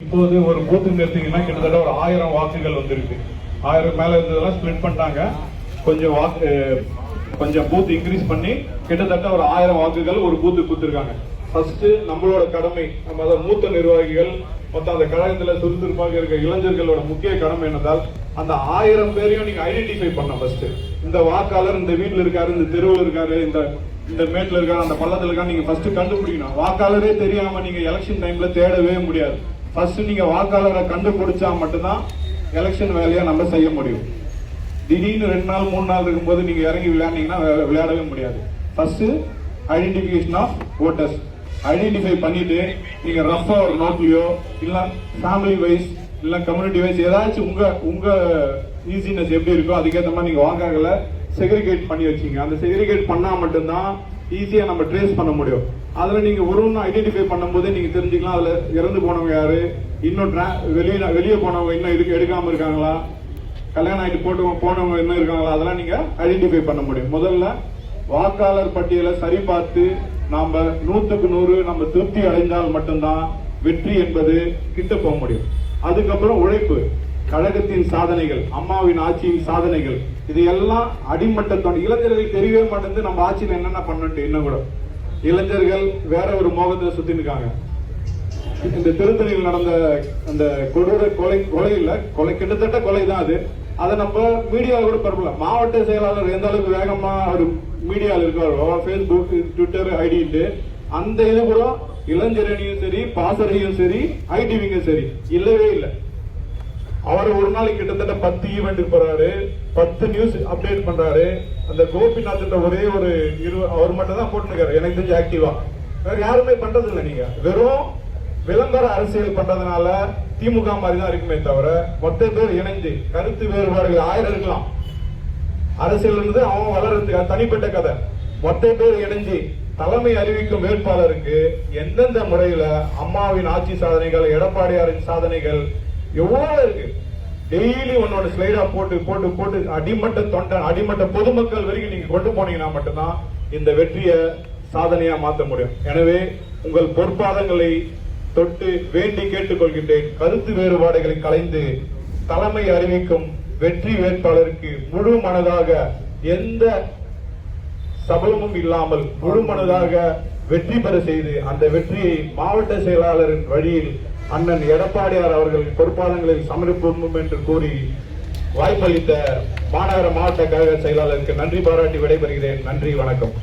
இப்போது ஒரு பூத்துன்னு எடுத்தீங்கன்னா கிட்டத்தட்ட ஒரு 1000 வாக்குகள் வந்திருக்கு. 1000 மேல இருந்ததெல்லாம் ஸ்பிளிட் பண்ணிட்டாங்க. கொஞ்சம் பூத் இன்க்ரீஸ் பண்ணி கிட்டத்தட்ட ஒரு 1000 வாக்குகள் ஒரு பூத்து கொடுத்துருக்காங்க. ஃபர்ஸ்ட் நம்மளோட கடமை, நம்ம அதை மூத்த நிர்வாகிகள் மொத்தம் அந்த கழகத்துல சுறுசுறுப்பாக இருக்க இளைஞர்களோட முக்கிய கடமை என்னதால் அந்த 1000 பேரையும் நீங்க ஐடென்டிஃபை பண்ண. ஃபர்ஸ்ட் இந்த வாக்காளர் இந்த வீட்டுல இருக்காரு, இந்த தெருவில் இருக்காரு, இந்த மேட்ல இருக்காரு, அந்த பள்ளத்துல இருக்காரு, நீங்க ஃபர்ஸ்ட் கண்டுபிடிக்கணும். வாக்காளரே தெரியாம நீங்க எலெக்ஷன் டைம்ல தேடவே முடியாது. ஃபர்ஸ்ட் நீங்க வாக்காளரை கண்டுபிடிச்சா மட்டும்தான் எலெக்ஷன் வேலையை நம்ம செய்ய முடியும். திடீர்னு 2 நாள் 3 நாள் இருக்கும்போது நீங்க இறங்கி விளையாண்டீங்கன்னா விளையாடவே முடியாது. First identification of voters identify பண்ணிட்டு நீங்க ரஃபா ஒரு நோட்லயோ இல்ல ஃபேமிலி வைஸ் இல்ல கம்யூனிட்டி வைஸ் ஏதாச்சும் உங்க ஈஸினஸ் எப்படி இருக்கோ அதுக்கேற்ற மாதிரி நீங்க வாக்காளர்களை செக்ரிகேட் பண்ணி வச்சீங்க. அந்த செக்ரிகேட் பண்ணா மட்டும்தான் ஈஸியா நம்ம ட்ரேஸ் பண்ண முடியும். அதுல நீங்க ஒரு ஐடென்டிஃபை பண்ணும்போது நீங்க தெரிஞ்சுக்கலாம் அதுல இறந்து போனவங்க யாரு, இன்னும் வெளியே போனவங்க இன்னும் எடுக்காம இருக்காங்களா, கல்யாணம் ஆயிட்டு போனவங்க இன்னும் இருக்காங்களா, அதெல்லாம் நீங்க ஐடென்டிஃபை பண்ண முடியும். முதல்ல வாக்காளர் பட்டியலை சரி பார்த்து நாம 100க்கு 100 நம்ம திருப்தி அடைந்தால் மட்டும்தான் வெற்றி என்பது கிட்ட போக முடியும். அதுக்கப்புறம் உழைப்பு, கழகத்தின் சாதனைகள், அம்மாவின் ஆட்சியின் சாதனைகள், இது எல்லாம் அடிமட்ட இளைஞர்கள் தெரியவே மாட்டேங்குது. நம்ம ஆட்சியில் என்னென்ன பண்ணிட்டு இன்னும் கூட இளைஞர்கள் வேற ஒரு மோகத்தை சுத்தி இருக்காங்க. இந்த திருத்தணியில் நடந்த அந்த கொடூர கொலை கிட்டத்தட்ட கொலை தான் அது. அதை நம்ம மீடியாவில் கூட பரவல. மாவட்ட செயலாளர் எந்த அளவுக்கு வேகமா அவர் மீடியாவில் இருக்காரோ, பேஸ்புக் ட்விட்டர் ஐடிட்டு அந்த இது கூட இளைஞரணியும் சரி பாசறையும் சரி ஐடிவிங்கும் சரி இல்லவே இல்லை. அவர் ஒரு நாளைக்கு கிட்டத்தட்ட 10 ஈவெண்ட் போறாரு, 10 நியூஸ் அப்டேட் பண்றாரு. அந்த கோபிநாத் ஒரே ஒரு அவர் மட்டும் தான் போட்டுருக்காரு எனக்கு தெரிஞ்சு ஆக்டிவா. வேற யாருமே பண்றது இல்லை. நீங்க வெறும் விளம்பர அரசியல் பண்றதுனால திமுக மாதிரி தான் இருக்குமே தவிர மொத்த பேர் இணைந்து கருத்து வேறுபாடுகள் 1000 இருக்கலாம். அரசியல் இருந்து அவன் வளர்றதுக்கு தனிப்பட்ட கதை. மொத்த பேர் இணைஞ்சு தலைமை அறிவிக்கும் வேட்பாளருக்கு எந்தெந்த முறையில அம்மாவின் ஆட்சி சாதனைகள், எடப்பாடியாரின் சாதனைகள் எவ்வளவு இருக்கு. டெய்லி உன்னோட ஸ்லைடா போட்டு போட்டு போட்டு அடிமட்ட பொதுமக்கள் வரைக்கும் நீங்க கொண்டு போனீங்கன்னா மட்டும்தான் இந்த வெற்றியை சாதனையா மாற்ற முடியும். எனவே உங்கள் பொற்பாதங்களை தொட்டு வேண்டி கேட்டுக்கொள்கின்றேன். கருத்து வேறுபாடுகளை கலைந்து தலைமை அறிவிக்கும் வெற்றி வேட்பாளருக்கு முழு மனதாக எந்த சபலமும் இல்லாமல் முழு மனதாக வெற்றி பெற செய்து அந்த வெற்றியை மாவட்ட செயலாளரின் வழியில் அண்ணன் எடப்பாடியார் அவர்கள் பொறுப்பாளங்களில் சமர்ப்பிப்போம் என்று கூறி வாய்ப்பளித்த மாநகர மாவட்ட கழக செயலாளருக்கு நன்றி பாராட்டி விடைபெறுகிறேன். நன்றி, வணக்கம்.